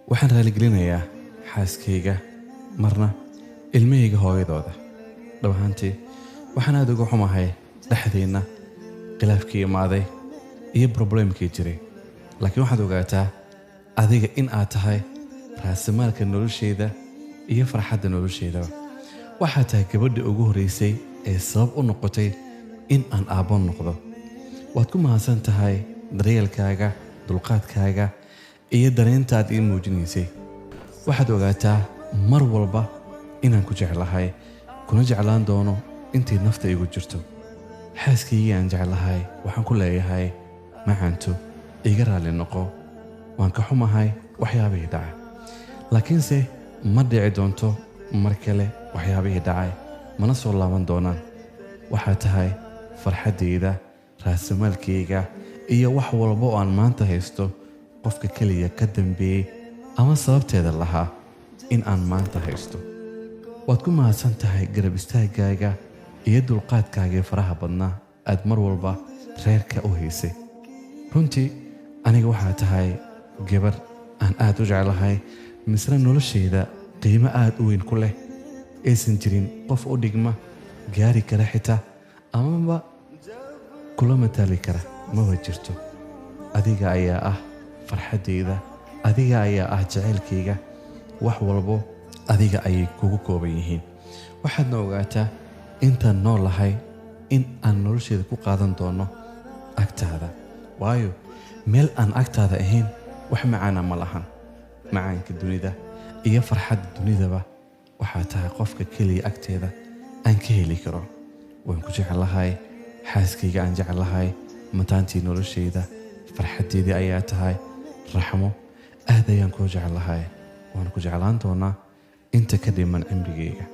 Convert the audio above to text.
waxaan raaligelinayaa xaaskayga marna ilmahayga hooyadooda. dhab ahaantii waxaan aad uga xumahay dhexdeenna khilaafkii imaaday iyo problemkii jiray. laakiin waxaad ogaataa adiga in aad tahay raasamaalka noloshayda iyo farxadda noloshaydaba. waxaad tahay gabadha ugu horreysay ee sabab u noqotay in aan aabbo noqdo. waad ku mahadsan tahay daryeelkaaga, dulqaadkaaga iyo dareenta aad ii muujinaysay. waxaad ogaataa mar walba inaan ku jeclahay, kuna jeclaan doono intii nafta igu jirto. xaaskaygii aan jeclahay waxaan ku leeyahay macaanto iga raalli noqo, waan ka xumahay waxyaabihii dhacay, laakiinse ma dhici doonto mar kale waxyaabihii dhacay, mana soo laaban doonaan. waxaad tahay farxaddayda, raasamaalkayga iyo wax walba oo aan maanta haysto qofka keliya ka dambeeyey ama sababteeda lahaa in aan maanta haysto. waad ku mahadsan tahay garab istaaggaaga iyo dulqaadkaagii faraha badnaa aad mar walba reerka u haysay. runtii aniga waxaa tahay gabar aan aad u jeclahay, misna noloshayda qiimo aad u weyn ku leh. aysan jirin qof u dhigma, gaari kara xitaa amaba kula mataali kara maba jirto. adiga ayaa ah farxaddayda, adiga ayaa ah jacaylkayga. wax walbo adiga ayay kugu kooban yihiin. waxaadna ogaataa intaan noolahay in aan nolosheeda ku qaadan doono agtaada, waayo meel aan agtaada ahayn wax macaana ma lahan. macaanka dunida iyo farxadda dunidaba waxaa tahay qofka keliya agteeda aan ka heli karo. waan ku jeclahay, xaaskayga aan jeclahay, mataantii noloshayda, farxaddeedii ayaa tahay. raxmo aad ayaan kuu jeclahay, waan ku jeclaan doonaa inta ka dhiman cimrigayga.